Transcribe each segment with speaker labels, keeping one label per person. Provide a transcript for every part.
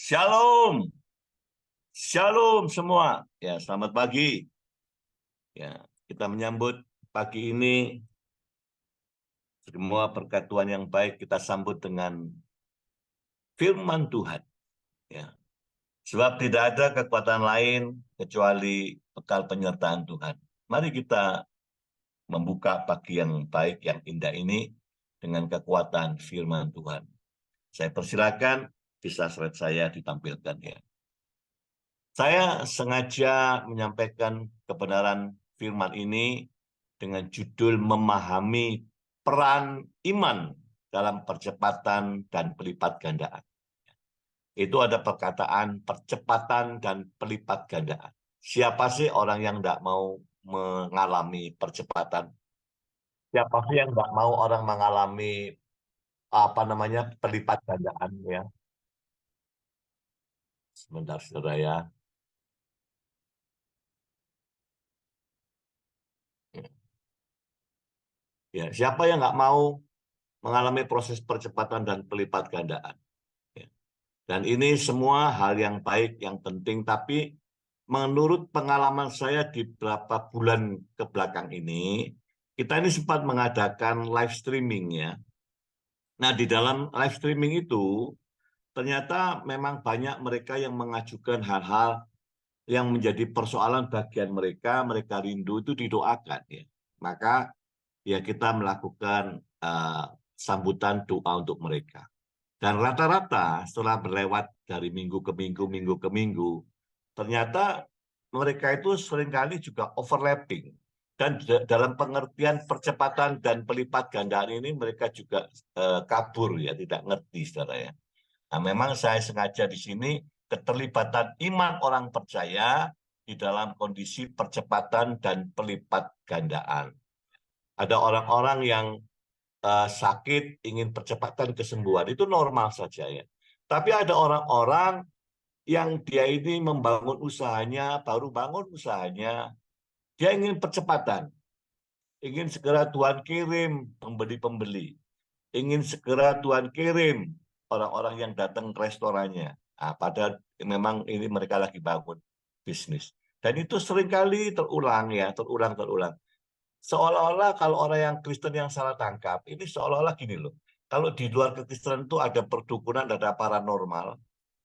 Speaker 1: Shalom, shalom semua. Ya, selamat pagi. Ya, kita menyambut pagi ini semua perkatuan yang baik kita sambut dengan firman Tuhan. Ya, sebab tidak ada kekuatan lain kecuali bekal penyertaan Tuhan. Mari kita membuka pagi yang baik, yang indah ini dengan kekuatan firman Tuhan. Saya persilakan, bisa slide saya ditampilkan ya. Saya sengaja menyampaikan kebenaran firman ini dengan judul memahami peran iman dalam percepatan dan pelipat gandaan. Itu ada perkataan percepatan dan pelipat gandaan. Siapa sih orang yang tidak mau mengalami percepatan? Siapa sih yang tidak mau orang mengalami pelipat gandaan ya? Sebentar saudara ya. Ya, siapa yang nggak mau mengalami proses percepatan dan pelipat gandaan? Ya. Dan ini semua hal yang baik, yang penting, tapi menurut pengalaman saya di beberapa bulan ke belakang ini, kita ini sempat mengadakan live streaming ya. Nah, di dalam live streaming itu, ternyata memang banyak mereka yang mengajukan hal-hal yang menjadi persoalan bagian mereka rindu itu didoakan ya. Maka ya kita melakukan sambutan doa untuk mereka. Dan rata-rata setelah berlewat dari minggu ke minggu, ternyata mereka itu seringkali juga overlapping. Dan dalam pengertian percepatan dan pelipat gandaan ini mereka juga kabur ya, tidak ngerti saudara ya. Nah, memang saya sengaja di sini keterlibatan iman orang percaya di dalam kondisi percepatan dan pelipat gandaan. Ada orang-orang yang sakit, ingin percepatan kesembuhan, itu normal saja ya. Tapi ada orang-orang yang dia ini membangun usahanya, baru bangun usahanya, dia ingin percepatan, ingin segera Tuhan kirim pembeli-pembeli, ingin segera Tuhan kirim orang-orang yang datang ke restorannya. Nah, padahal memang ini mereka lagi bangun bisnis. Dan itu seringkali terulang ya, terulang. Seolah-olah kalau orang yang Kristen yang salah tangkap, ini seolah-olah gini loh. Kalau di luar kekristenan itu ada perdukunan, ada paranormal,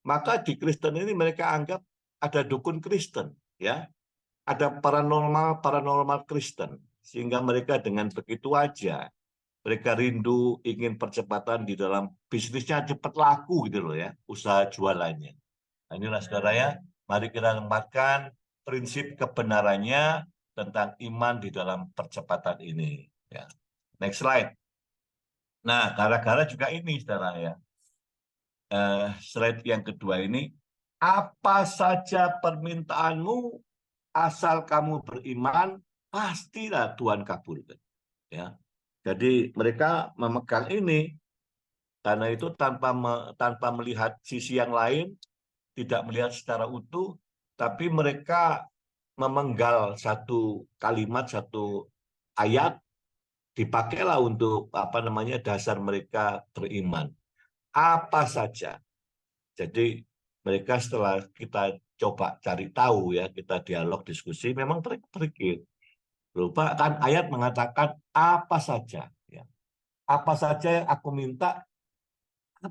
Speaker 1: maka di Kristen ini mereka anggap ada dukun Kristen, ya, ada paranormal Kristen, sehingga mereka dengan begitu aja, mereka rindu ingin percepatan di dalam bisnisnya cepat laku gitu loh ya, usaha jualannya. Nah, inilah saudara ya, mari kita tempatkan prinsip kebenarannya tentang iman di dalam percepatan ini. Ya. Next slide. Nah, gara-gara juga ini, saudara ya. Slide yang kedua ini, apa saja permintaanmu asal kamu beriman, pastilah Tuhan kabulkan. Ya. Jadi mereka memegang ini karena itu tanpa melihat sisi yang lain, tidak melihat secara utuh, tapi mereka memenggal satu kalimat, satu ayat, dipakailah untuk dasar mereka beriman. Apa saja. Jadi mereka setelah kita coba cari tahu ya, kita dialog diskusi, memang mereka berpikir. Lupa kan ayat mengatakan apa saja. Ya. Apa saja yang aku minta,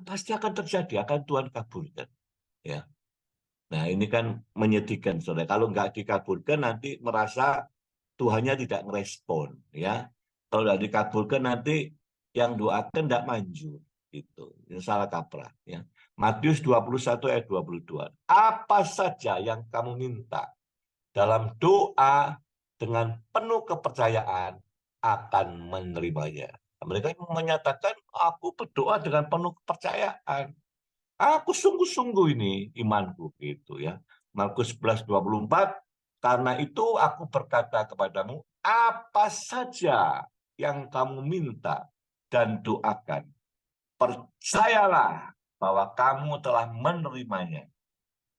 Speaker 1: pasti akan terjadi, akan Tuhan kabulkan. Ya. Nah, ini kan menyedihkan, saudara. Kalau nggak dikabulkan, nanti merasa Tuhannya tidak merespon, ya. Kalau tidak dikabulkan, nanti yang doakan tidak manjur, gitu. Ini salah kaprah, ya. Matius 21 ayat 22. Apa saja yang kamu minta dalam doa dengan penuh kepercayaan akan menerimanya. Mereka menyatakan, aku berdoa dengan penuh kepercayaan. Aku sungguh-sungguh ini imanku gitu ya. Markus 11:24, karena itu aku berkata kepadamu, apa saja yang kamu minta dan doakan, percayalah bahwa kamu telah menerimanya,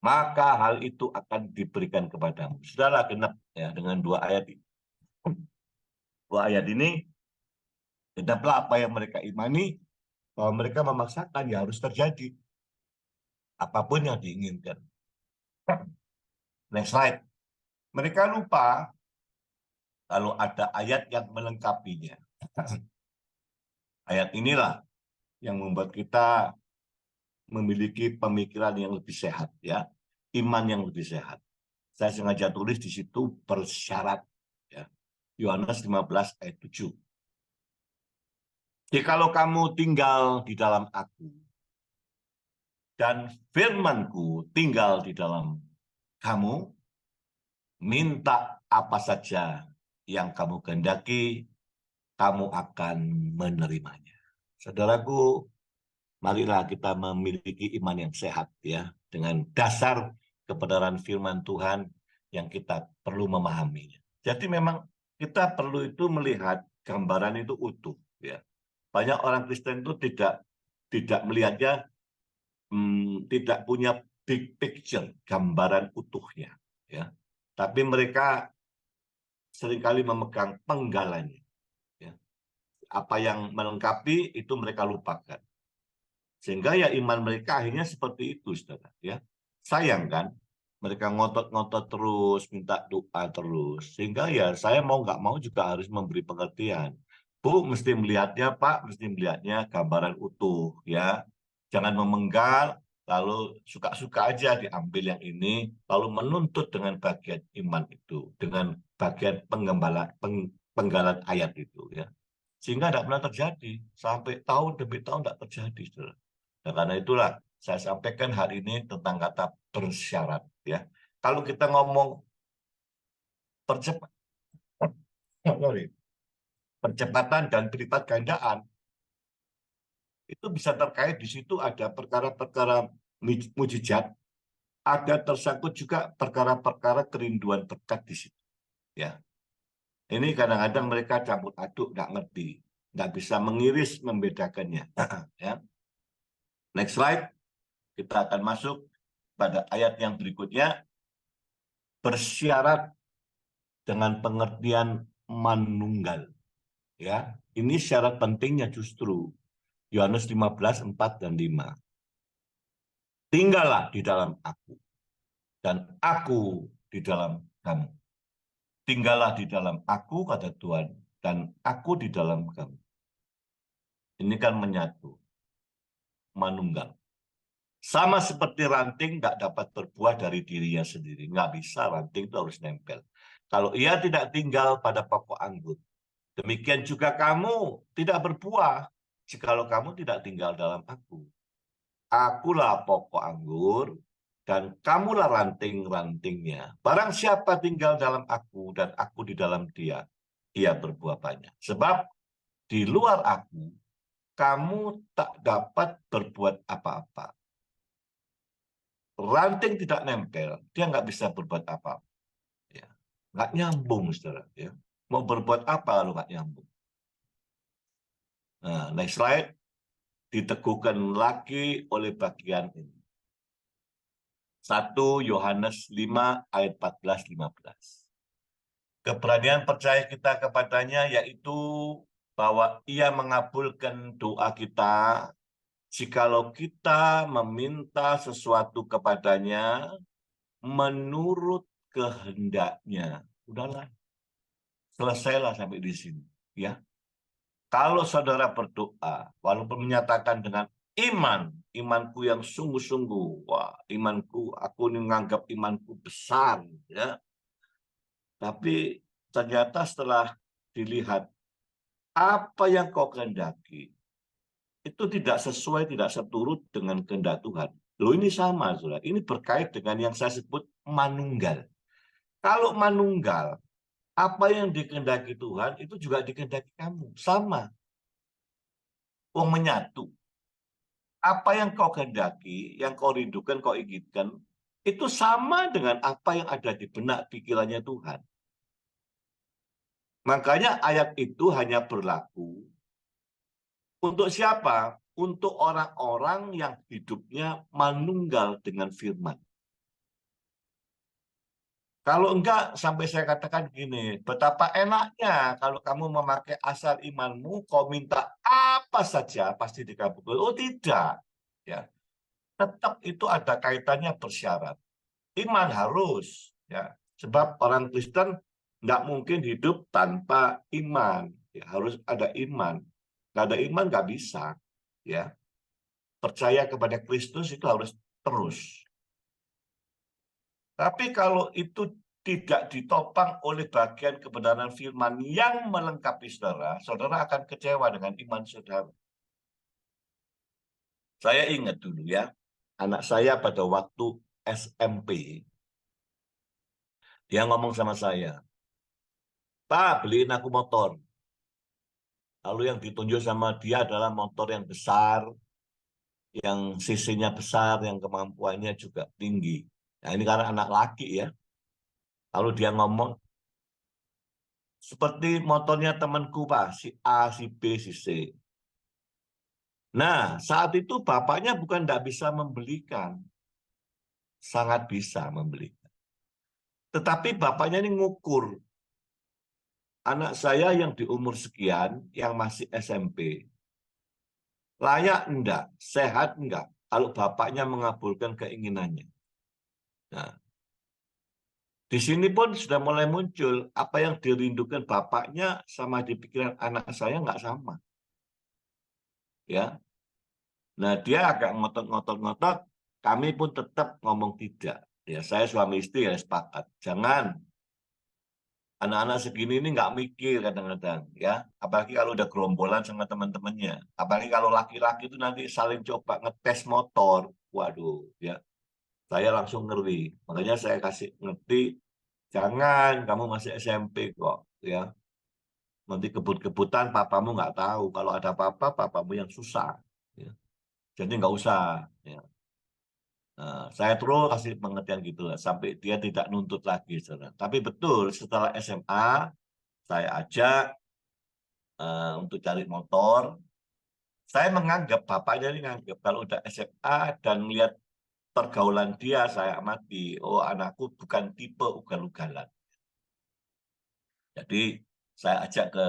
Speaker 1: maka hal itu akan diberikan kepadamu. Saudara, genap ya dengan dua ayat ini. Dua ayat ini, genaplah apa yang mereka imani, bahwa mereka memaksakan ya harus terjadi. apapun yang diinginkan. Next slide. Mereka lupa kalau ada ayat yang melengkapinya. Ayat inilah yang membuat kita memiliki pemikiran yang lebih sehat, ya, iman yang lebih sehat. Saya sengaja tulis di situ bersyarat, ya. Yohanes 15 ayat 7. Jikalau kamu tinggal di dalam aku dan firman-Ku tinggal di dalam kamu, minta apa saja yang kamu kehendaki, kamu akan menerimanya. Saudaraku, marilah kita memiliki iman yang sehat, ya, dengan dasar kebenaran firman Tuhan yang kita perlu memahaminya. Jadi memang kita perlu itu melihat gambaran itu utuh, ya. Banyak orang Kristen itu tidak melihatnya, tidak punya big picture, gambaran utuhnya, ya. Tapi mereka seringkali memegang penggalanya, ya. Apa yang melengkapi itu mereka lupakan. Sehingga ya iman mereka akhirnya seperti itu, saudara. Ya, sayang kan, mereka ngotot-ngotot terus, minta doa terus. Sehingga ya saya mau nggak mau juga harus memberi pengertian. Bu, mesti melihatnya, Pak, mesti melihatnya gambaran utuh, ya. Jangan memenggal, lalu suka-suka aja diambil yang ini, lalu menuntut dengan bagian iman itu, dengan bagian penggalan ayat itu, ya. Sehingga tidak pernah terjadi, sampai tahun demi tahun tidak terjadi, saudara. Nah, karena itulah saya sampaikan hari ini tentang kata bersyarat, ya. Kalau kita ngomong percepat, percepatan dan berlipat gandaan, itu bisa terkait di situ ada perkara-perkara mujizat, ada tersangkut juga perkara-perkara kerinduan berkat di situ, ya. Ini kadang-kadang mereka campur aduk, nggak ngerti, nggak bisa mengiris membedakannya, ya. Next slide, kita akan masuk pada ayat yang berikutnya. Bersyarat dengan pengertian manunggal, ya. Ini syarat pentingnya justru Yohanes 15 4 dan 5. Tinggallah di dalam aku dan aku di dalam kamu. Tinggallah di dalam aku, kata Tuhan, dan aku di dalam kamu. Ini kan menyatu, manunggal. Sama seperti ranting nggak dapat berbuah dari dirinya sendiri. Nggak bisa, ranting itu harus nempel. Kalau ia tidak tinggal pada pokok anggur, demikian juga kamu tidak berbuah jikalau kamu tidak tinggal dalam aku. Akulah pokok anggur dan kamulah ranting-rantingnya. Barang siapa tinggal dalam aku dan aku di dalam dia, ia berbuah banyak. Sebab di luar aku, kamu tak dapat berbuat apa-apa. Ranting tidak nempel, dia nggak bisa berbuat apa-apa. Ya. Nggak nyambung, saudara. Ya. Mau berbuat apa kalau nggak nyambung? Nah, next slide. Diteguhkan lagi oleh bagian ini. 1 Yohanes 5 ayat 14-15. Keberanian percaya kita kepadanya yaitu bahwa ia mengabulkan doa kita jikalau kita meminta sesuatu kepadanya menurut kehendaknya. Udahlah, selesailah sampai di sini, ya. Kalau saudara berdoa, walaupun menyatakan dengan iman, imanku yang sungguh-sungguh, wah, imanku, aku menganggap imanku besar, ya. Tapi ternyata setelah dilihat apa yang kau kehendaki, itu tidak sesuai, tidak seturut dengan kehendak Tuhan. Loh, ini sama, saudara. Ini berkait dengan yang saya sebut manunggal. Kalau manunggal, apa yang dikehendaki Tuhan itu juga dikehendaki kamu, sama. Wong menyatu. Apa yang kau kehendaki, yang kau rindukan, kau inginkan, itu sama dengan apa yang ada di benak pikirannya Tuhan. Makanya ayat itu hanya berlaku untuk siapa? Untuk orang-orang yang hidupnya manunggal dengan firman. Kalau enggak, sampai saya katakan gini, betapa enaknya kalau kamu memakai asal imanmu, kau minta apa saja pasti dikabulkan. Oh tidak, ya. tetap itu ada kaitannya bersyarat. Iman harus, ya. Sebab orang Kristen nggak mungkin hidup tanpa iman. Ya, harus ada iman. Nggak ada iman nggak bisa. Ya, percaya kepada Kristus itu harus terus. Tapi kalau itu tidak ditopang oleh bagian kebenaran firman yang melengkapi saudara, saudara akan kecewa dengan iman saudara. Saya ingat dulu ya, anak saya pada waktu SMP, dia ngomong sama saya, "Pak, beliin aku motor." Lalu yang ditunjuk sama dia adalah motor yang besar, yang cc-nya besar, yang kemampuannya juga tinggi. Nah, ini karena anak laki ya. Lalu dia ngomong, seperti motornya temanku Pak, si A, si B, si C. Nah, saat itu bapaknya bukan tidak bisa membelikan, sangat bisa membelikan. Tetapi bapaknya ini ngukur, anak saya yang di umur sekian, yang masih SMP, layak enggak, sehat enggak, kalau bapaknya mengabulkan keinginannya. Nah, di sini pun sudah mulai muncul apa yang dirindukan bapaknya sama di pikiran anak saya nggak sama, ya. Nah, dia agak ngotot-ngotot-ngotot, kami pun tetap ngomong tidak. Ya, saya suami istri ya sepakat. Jangan, anak-anak segini ini nggak mikir kadang-kadang, ya. Apalagi kalau udah gerombolan sama teman-temannya. Apalagi kalau laki-laki itu nanti saling coba ngetes motor. Waduh, ya. Saya langsung ngeri. Makanya saya kasih ngerti, jangan, kamu masih SMP kok, ya. Nanti kebut-kebutan papamu nggak tahu. Kalau ada apa-apa, papamu yang susah. Ya. Jadi nggak usah. Ya. Nah, saya terus kasih pengertian gitu lah, sampai dia tidak nuntut lagi. Saudara. Tapi betul, setelah SMA, saya ajak untuk cari motor. Saya menganggap, bapaknya ini menganggap, kalau udah SMA dan melihat pergaulan dia, saya amati, oh anakku bukan tipe ugal-ugalan. Jadi saya ajak ke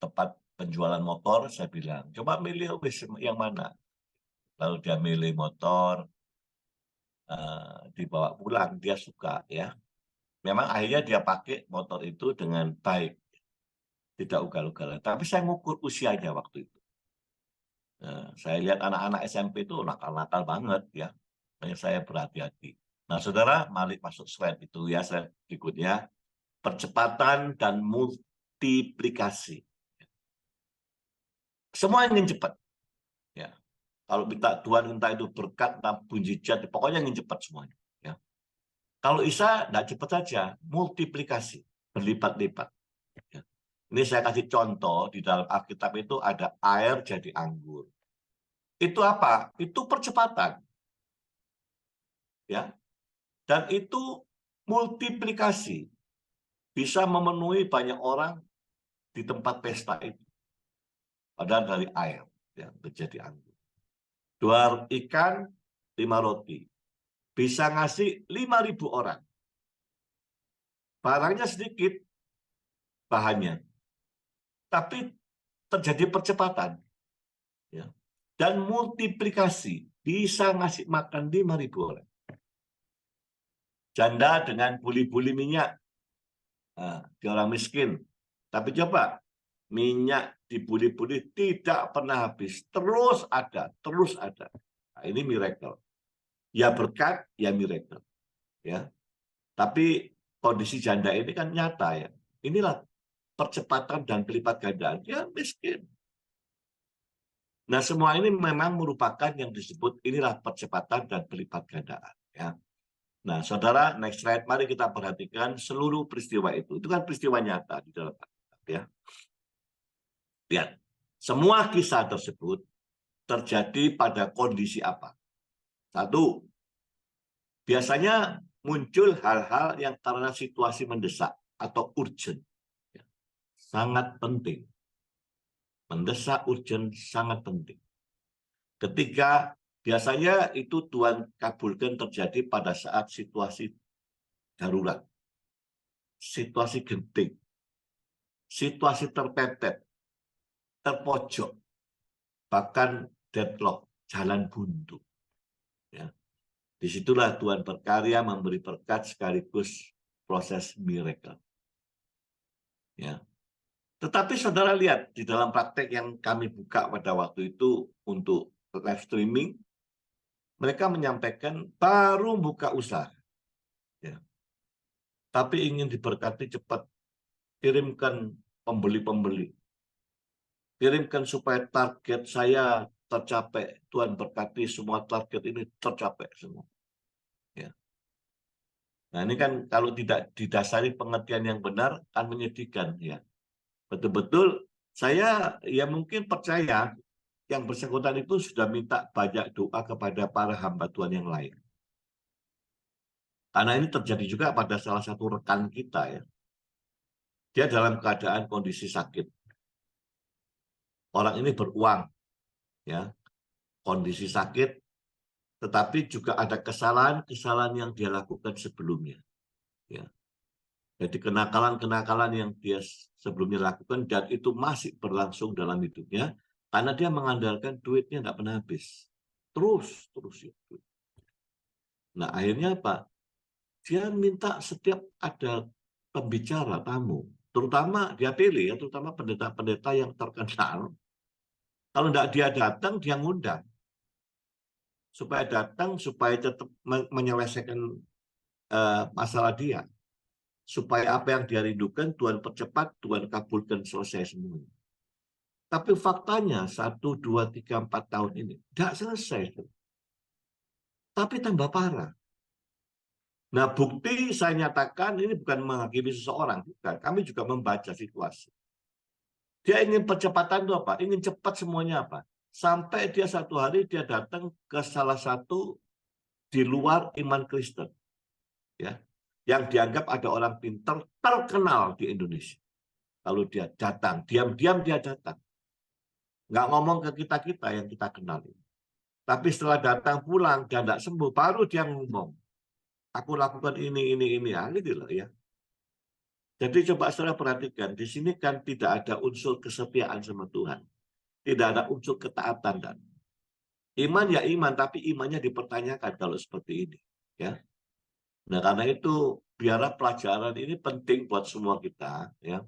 Speaker 1: tempat penjualan motor, saya bilang, coba milih wis yang mana. Lalu dia milih motor, dibawa pulang, dia suka ya. Memang akhirnya dia pakai motor itu dengan baik, tidak ugal-ugalan. Tapi saya ngukur usianya waktu itu. Nah, saya lihat anak-anak SMP itu nakal-nakal banget ya. Makanya saya berhati-hati. Nah, saudara, mari masuk slide itu ya, slide berikutnya. Percepatan dan multiplikasi. Semua ingin cepat. Ya. Kalau minta Tuhan entah itu berkat, entah bunjijat, pokoknya ingin cepat semuanya. Ya. Kalau Isa, tidak cepat saja, multiplikasi, berlipat-lipat. Ya. Ini saya kasih contoh, di dalam Alkitab itu ada air jadi anggur. Itu apa? Itu percepatan. Ya. Dan itu multiplikasi. Bisa memenuhi banyak orang di tempat pesta itu. Padahal dari air ya, menjadi anggur. 2 ikan, 5 roti. Bisa ngasih 5.000 orang. Barangnya sedikit, bahannya. Tapi terjadi percepatan. Ya. Dan multiplikasi. Bisa ngasih makan 5.000 orang. Janda dengan buli-buli minyak. Nah, dia orang miskin. Tapi coba, minyak dibuli-buli tidak pernah habis. Terus ada, terus ada. Nah, ini miracle. Ya berkat, ya miracle. Ya. Tapi kondisi janda ini kan nyata ya. Inilah percepatan dan pelipat gandaan. Dia miskin. Nah, semua ini memang merupakan yang disebut inilah percepatan dan pelipat gandaan. Ya. Nah, saudara, next slide. Mari kita perhatikan seluruh peristiwa itu. Itu kan peristiwa nyata di dalam Alkitab. Ya. Lihat, semua kisah tersebut terjadi pada kondisi apa? Satu, biasanya muncul hal-hal yang karena situasi mendesak atau urgent. Ya. Sangat penting. Mendesak, urgent, sangat penting. Ketiga, biasanya itu Tuhan kabulkan terjadi pada saat situasi darurat, situasi genting, situasi terpepet, terpojok, bahkan deadlock, jalan buntu. Disitulah Tuhan berkarya memberi berkat sekaligus proses miracle. Ya. Tetapi saudara lihat di dalam praktek yang kami buka pada waktu itu untuk live streaming, mereka menyampaikan baru buka usaha. Ya. Tapi ingin diberkati cepat, kirimkan pembeli-pembeli. Kirimkan supaya target saya tercapai. Tuhan berkati semua target ini tercapai semua. Ya. Nah ini kan kalau tidak didasari pengertian yang benar kan menyedihkan. Ya. Betul-betul saya ya mungkin percaya yang bersangkutan itu sudah minta banyak doa kepada para hamba Tuhan yang lain. Karena ini terjadi juga pada salah satu rekan kita ya. Dia dalam keadaan kondisi sakit. Orang ini beruang, ya, kondisi sakit, tetapi juga ada kesalahan-kesalahan yang dia lakukan sebelumnya. Ya. Jadi kenakalan-kenakalan yang dia sebelumnya lakukan dan itu masih berlangsung dalam hidupnya karena dia mengandalkan duitnya nggak pernah habis. Terus ya. Nah akhirnya apa? Dia minta setiap ada pembicara tamu, terutama dia pilih ya, terutama pendeta-pendeta yang terkenal. Kalau tidak dia datang, dia ngundang supaya datang, supaya tetap menyelesaikan masalah dia. Supaya apa yang dia rindukan, Tuhan percepat, Tuhan kabulkan, selesai semuanya. Tapi faktanya 1, 2, 3, 4 tahun ini tidak selesai. Tapi tambah parah. Nah bukti saya nyatakan ini bukan menghakimi seseorang. Bukan. Kami juga membaca situasi. Dia ingin percepatan itu apa? Ingin cepat semuanya apa? Sampai dia satu hari dia datang ke salah satu di luar iman Kristen. Ya, yang dianggap ada orang pintar terkenal di Indonesia. Lalu dia datang, diam-diam dia datang. Nggak ngomong ke kita-kita yang kita kenal. Tapi setelah datang pulang, dia tidak sembuh, baru dia ngomong. Aku lakukan ini, ya, gitu loh ya. Jadi coba saudara perhatikan, di sini kan tidak ada unsur kesetiaan sama Tuhan. Tidak ada unsur ketaatan. Dan iman ya iman, tapi imannya dipertanyakan kalau seperti ini. Ya. Nah karena itu, biarlah pelajaran ini penting buat semua kita. Ya.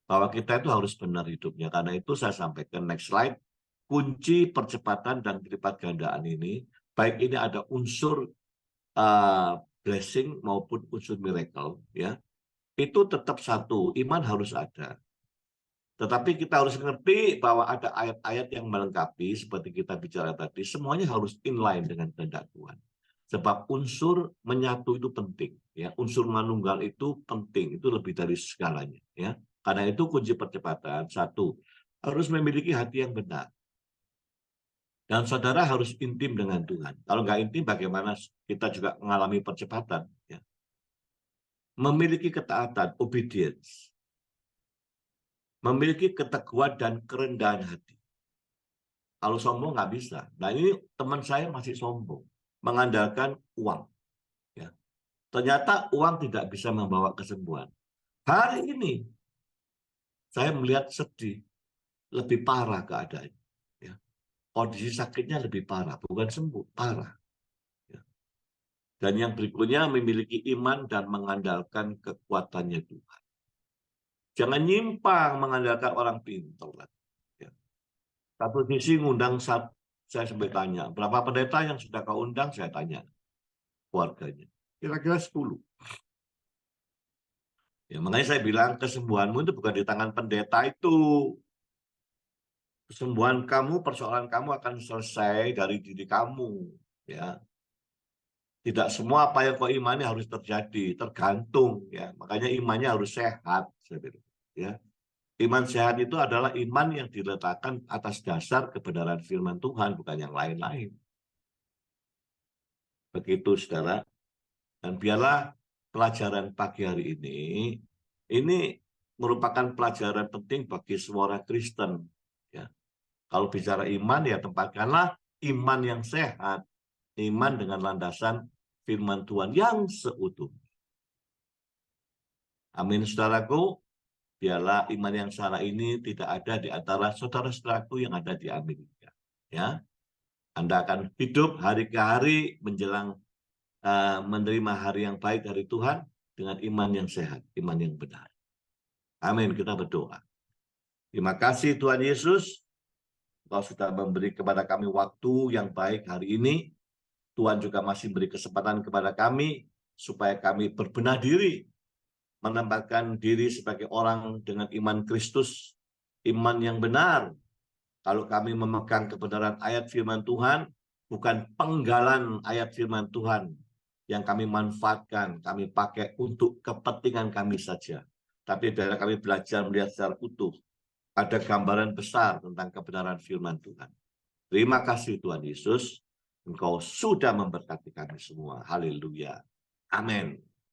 Speaker 1: Bahwa kita itu harus benar hidupnya. Karena itu saya sampaikan next slide. Kunci percepatan dan kelipat gandaan ini, baik ini ada unsur blessing maupun unsur miracle, ya itu tetap satu, iman harus ada. Tetapi kita harus mengerti bahwa ada ayat-ayat yang melengkapi, seperti kita bicara tadi, semuanya harus inline dengan kehendak Tuhan. Sebab unsur menyatu itu penting, ya unsur manunggal itu penting, itu lebih dari segalanya, ya. Karena itu kunci percepatan satu, harus memiliki hati yang benar. Dan saudara harus intim dengan Tuhan. Kalau nggak intim, bagaimana kita juga mengalami percepatan? Ya. Memiliki ketaatan, obedience. Memiliki keteguhan dan kerendahan hati. Kalau sombong nggak bisa. Nah ini teman saya masih sombong. Mengandalkan uang. Ya. Ternyata uang tidak bisa membawa kesembuhan. Hari ini, saya melihat sedih. Lebih parah keadaannya. Ya. Kondisi sakitnya lebih parah. Bukan sembuh, parah. Dan yang berikutnya memiliki iman dan mengandalkan kekuatannya Tuhan. Jangan nyimpang mengandalkan orang pintar. Ya. Satu sisi ngundang, saya sampai tanya, berapa pendeta yang sudah kau undang? Saya tanya keluarganya. Kira-kira 10. Ya, makanya saya bilang kesembuhanmu itu bukan di tangan pendeta itu. Kesembuhan kamu, persoalan kamu akan selesai dari diri kamu. Ya. Tidak semua apa yang kau imani harus terjadi, tergantung ya. Makanya imannya harus sehat, saya bilang. Ya. Iman sehat itu adalah iman yang diletakkan atas dasar kebenaran firman Tuhan, bukan yang lain-lain. Begitu, saudara. Dan biarlah pelajaran pagi hari ini merupakan pelajaran penting bagi semua orang Kristen. Ya. Kalau bicara iman, ya tempatkanlah iman yang sehat, iman dengan landasan firman Tuhan yang seutuhnya. Amin, saudaraku. Biarlah iman yang salah ini tidak ada di antara saudara-saudaraku yang ada di Amerika. Ya, Anda akan hidup hari ke hari menjelang menerima hari yang baik dari Tuhan dengan iman yang sehat, iman yang benar. Amin, kita berdoa. Terima kasih Tuhan Yesus, Engkau sudah memberi kepada kami waktu yang baik hari ini. Tuhan juga masih beri kesempatan kepada kami supaya kami berbenah diri, menempatkan diri sebagai orang dengan iman Kristus, iman yang benar. Kalau kami memegang kebenaran ayat firman Tuhan, bukan penggalan ayat firman Tuhan yang kami manfaatkan, kami pakai untuk kepentingan kami saja. Tapi biarlah kami belajar melihat secara utuh. Ada gambaran besar tentang kebenaran firman Tuhan. Terima kasih Tuhan Yesus. Engkau sudah memberkati kami semua. Haleluya. Amin.